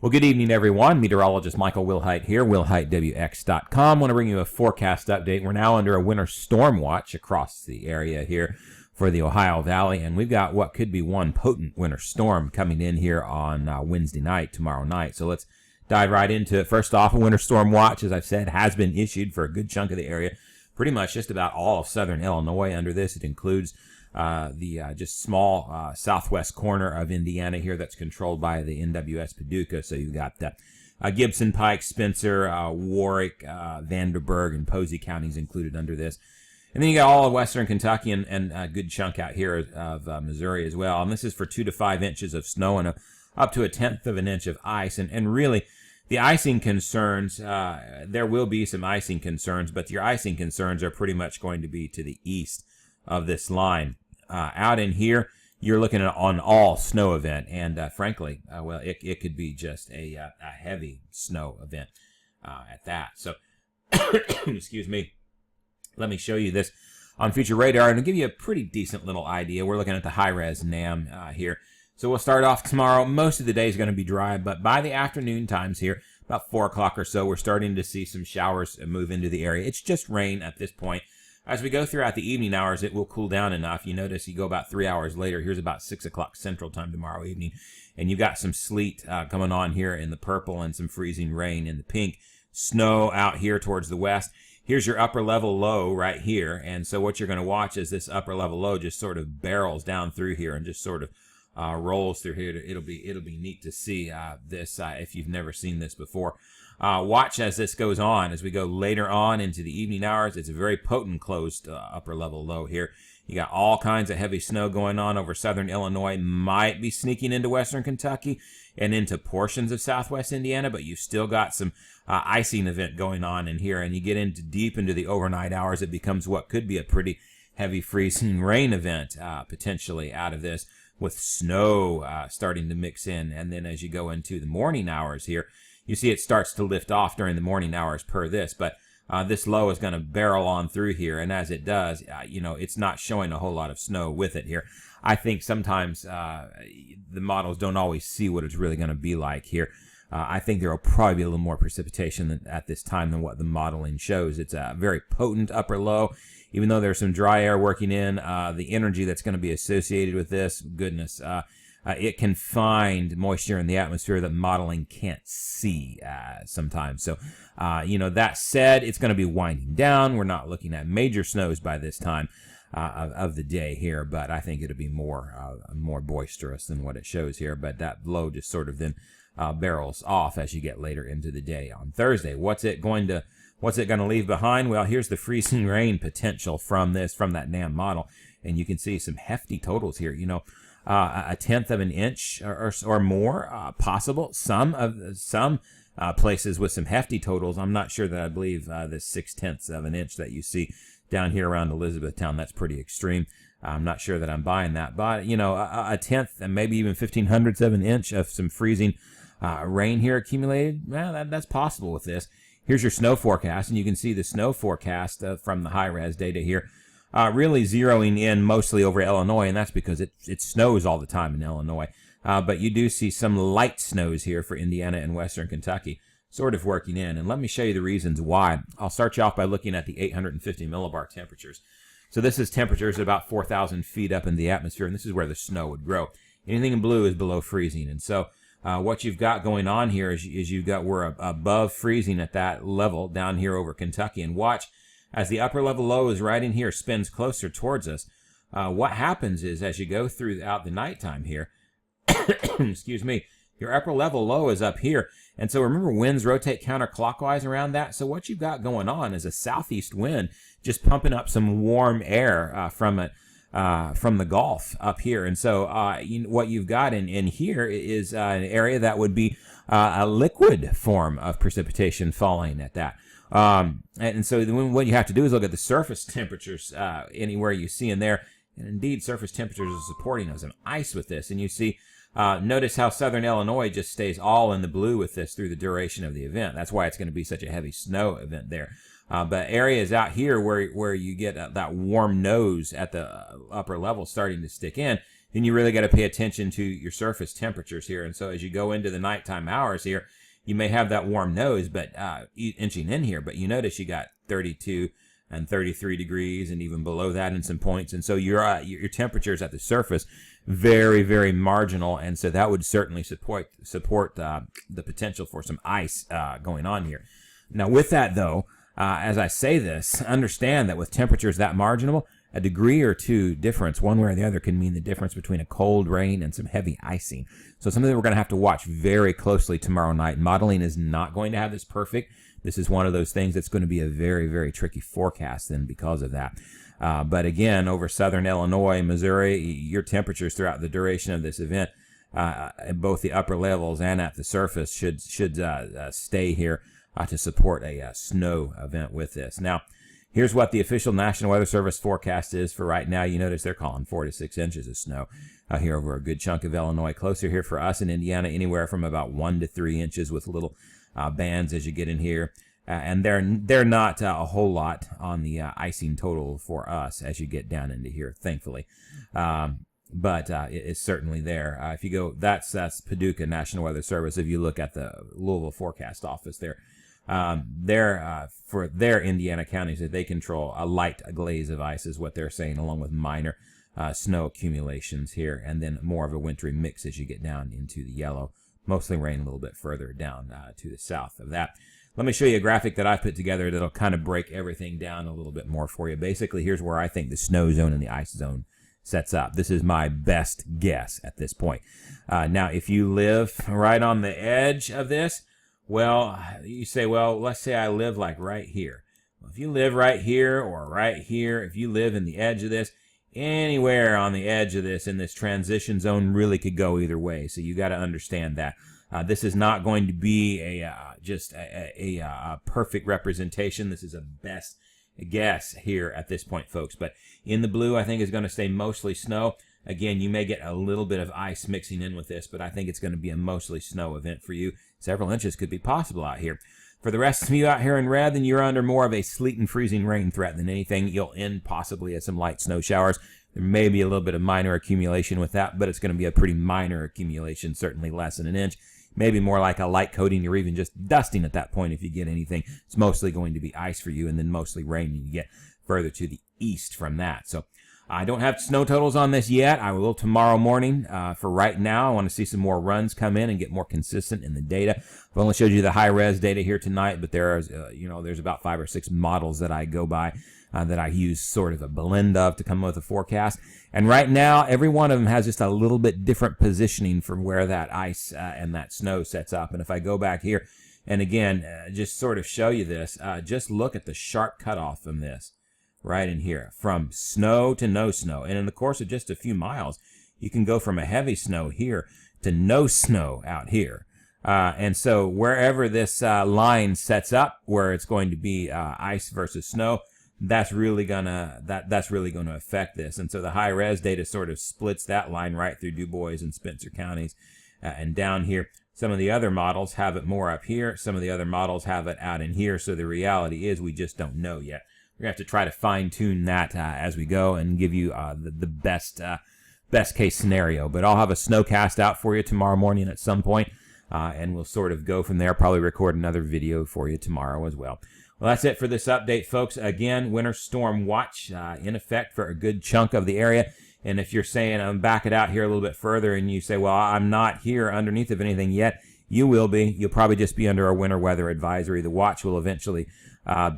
Well, good evening, everyone. Meteorologist Michael Wilhite here, WilhiteWX.com. Want to bring you a forecast update. We're now under a winter storm watch across the area here for the Ohio Valley, and we've got what could be one potent winter storm coming in here on Wednesday night, tomorrow night. So let's dive right into it. First off, a winter storm watch, as I've said, has been issued for a good chunk of the area. Pretty much just about all of southern Illinois under this. It includes the just small southwest corner of Indiana here that's controlled by the NWS Paducah. So you've got Gibson, Pike, Spencer, Warwick, Vanderburgh, and Posey counties included under this. And then you got all of western Kentucky and a good chunk out here of Missouri as well. And this is for 2 to 5 inches of snow and up to 1/10 of an inch of ice. And really, the icing concerns, there will be some icing concerns, but your icing concerns are pretty much going to be to the east of this line. Out in here, you're looking at an all snow event, and frankly, well, it could be just a heavy snow event at that. So, excuse me. Let me show you this on future radar, and to give you a pretty decent little idea. We're looking at the high-res NAM here. So we'll start off tomorrow. Most of the day is going to be dry, but by the afternoon times here, about 4 o'clock or so, we're starting to see some showers move into the area. It's just rain at this point. As we go throughout the evening hours, it will cool down enough. You notice you go about 3 hours later. Here's about 6 o'clock Central Time tomorrow evening. And you've got some sleet coming on here in the purple and some freezing rain in the pink. Snow out here towards the west. Here's your upper level low right here. And so what you're going to watch is this upper level low just sort of barrels down through here and just sort of rolls through here. It'll be neat to see this if you've never seen this before. Watch as this goes on. As we go later on into the evening hours, it's a very potent closed upper level low here. You got all kinds of heavy snow going on over southern Illinois, might be sneaking into western Kentucky and into portions of southwest Indiana, but you've still got some icing event going on in here. And you get into deep into the overnight hours, it becomes what could be a pretty heavy freezing rain event potentially out of this, with snow starting to mix in. And then as you go into the morning hours here, you see it starts to lift off during the morning hours per this, but this low is going to barrel on through here, and as it does, it's not showing a whole lot of snow with it here. I think sometimes the models don't always see what it's really going to be like here. I think there will probably be a little more precipitation at this time than what the modeling shows. It's a very potent upper low. Even though there's some dry air working in, the energy that's going to be associated with this, goodness, it can find moisture in the atmosphere that modeling can't see sometimes. So, that said, it's going to be winding down. We're not looking at major snows by this time of the day here, but I think it'll be more boisterous than what it shows here. But that low just sort of then barrels off as you get later into the day on Thursday. What's it going to leave behind? Well, here's the freezing rain potential from that NAM model, and you can see some hefty totals here. 1/10 of an inch or more possible. Some places with some hefty totals. I'm not sure that I believe the 6/10 of an inch that you see down here around Elizabethtown. That's pretty extreme. I'm not sure that I'm buying that, but a 1/10 and maybe even 1/1500ths of an inch of some freezing rain here accumulated. Well, that's possible with this. Here's your snow forecast, and you can see the snow forecast from the high-res data here. Really zeroing in mostly over Illinois, and that's because it snows all the time in Illinois. But you do see some light snows here for Indiana and western Kentucky sort of working in. And let me show you the reasons why. I'll start you off by looking at the 850 millibar temperatures. So this is temperatures at about 4,000 feet up in the atmosphere, and this is where the snow would grow. Anything in blue is below freezing. And so what you've got going on here is we're above freezing at that level down here over Kentucky. And watch, as the upper level low is right in here, spins closer towards us. What happens is as you go throughout the nighttime here, excuse me, your upper level low is up here. And so remember, winds rotate counterclockwise around that. So what you've got going on is a southeast wind just pumping up some warm air from the Gulf up here. And so what you've got in here is an area that would be a liquid form of precipitation falling at that. And so what you have to do is look at the surface temperatures anywhere you see in there. And indeed, surface temperatures are supporting us. Some ice with this. And you see, notice how southern Illinois just stays all in the blue with this through the duration of the event. That's why it's going to be such a heavy snow event there. But areas out here where you get that warm nose at the upper level starting to stick in, then you really got to pay attention to your surface temperatures here. And so as you go into the nighttime hours here, you may have that warm nose, but inching in here, but you notice you got 32 and 33 degrees and even below that in some points. And so your temperatures at the surface, very, very marginal. And so that would certainly support the potential for some ice going on here. Now with that though, as I say this, understand that with temperatures that marginal, a degree or two difference, one way or the other, can mean the difference between a cold rain and some heavy icing. So something that we're going to have to watch very closely tomorrow night. Modeling is not going to have this perfect. This is one of those things that's going to be a very, very tricky forecast then because of that. But again, over southern Illinois, Missouri, your temperatures throughout the duration of this event, at both the upper levels and at the surface, should stay here to support a snow event with this. Now, here's what the official National Weather Service forecast is for right now. You notice they're calling 4 to 6 inches of snow here over a good chunk of Illinois. Closer here for us in Indiana, anywhere from about 1 to 3 inches with little bands as you get in here. And they're not a whole lot on the icing total for us as you get down into here, thankfully. But it's certainly there. If you go, that's Paducah National Weather Service. If you look at the Louisville Forecast Office there, for their Indiana counties that they control, a light glaze of ice is what they're saying, along with minor snow accumulations here, and then more of a wintry mix as you get down into the yellow. Mostly rain a little bit further down to the south of that. Let me show you a graphic that I've put together that'll kind of break everything down a little bit more for you. Basically, here's where I think the snow zone and the ice zone sets up. This is my best guess at this point. Now, if you live right on the edge of this, well, you say, well, let's say I live like right here. Well, if you live right here or right here, if you live in the edge of this, anywhere on the edge of this in this transition zone really could go either way. So you got to understand that. This is not going to be just a perfect representation. This is a best guess here at this point, folks. But in the blue, I think is going to stay mostly snow. Again, you may get a little bit of ice mixing in with this, but I think it's going to be a mostly snow event for you. Several inches could be possible out here. For the rest of you out here in red, then you're under more of a sleet and freezing rain threat than anything. You'll end possibly at some light snow showers. There may be a little bit of minor accumulation with that, but it's going to be a pretty minor accumulation, certainly less than an inch. Maybe more like a light coating or even just dusting at that point if you get anything. It's mostly going to be ice for you, and then mostly rain when you get further to the east from that. So I don't have snow totals on this yet. I will tomorrow morning. For right now, I want to see some more runs come in and get more consistent in the data. I've only showed you the high-res data here tonight, but there's about 5 or 6 models that I go by that I use sort of a blend of to come up with a forecast. And right now, every one of them has just a little bit different positioning from where that ice and that snow sets up. And if I go back here, and again, just sort of show you this, just look at the sharp cutoff from this. Right in here, from snow to no snow. And in the course of just a few miles, you can go from a heavy snow here to no snow out here. And so wherever this line sets up, where it's going to be ice versus snow, that's really gonna affect this. And so the high res data sort of splits that line right through Du Bois and Spencer counties and down here. Some of the other models have it more up here. Some of the other models have it out in here. So the reality is we just don't know yet. We're going to have to try to fine-tune that as we go and give you the best case scenario. But I'll have a snowcast out for you tomorrow morning at some point, and we'll sort of go from there, probably record another video for you tomorrow as well. Well, that's it for this update, folks. Again, winter storm watch in effect for a good chunk of the area. And if you're saying, back it out here a little bit further, and you say, well, I'm not here underneath of anything yet, you will be. You'll probably just be under a winter weather advisory. The watch will eventually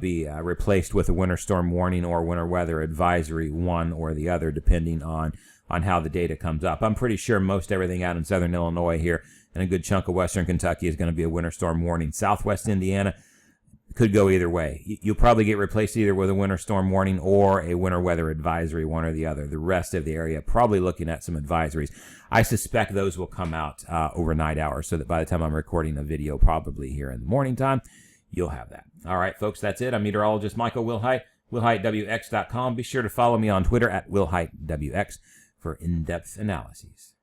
be replaced with a winter storm warning or winter weather advisory, one or the other, depending on how the data comes up. I'm pretty sure most everything out in southern Illinois here and a good chunk of western Kentucky is going to be a winter storm warning. Southwest Indiana could go either way. You'll probably get replaced either with a winter storm warning or a winter weather advisory, one or the other. The rest of the area probably looking at some advisories. I suspect those will come out overnight hours, so that by the time I'm recording a video, probably here in the morning time, you'll have that. All right, folks, that's it. I'm meteorologist Michael Wilhite, WilhiteWX.com. Be sure to follow me on Twitter at WilhiteWX for in-depth analyses.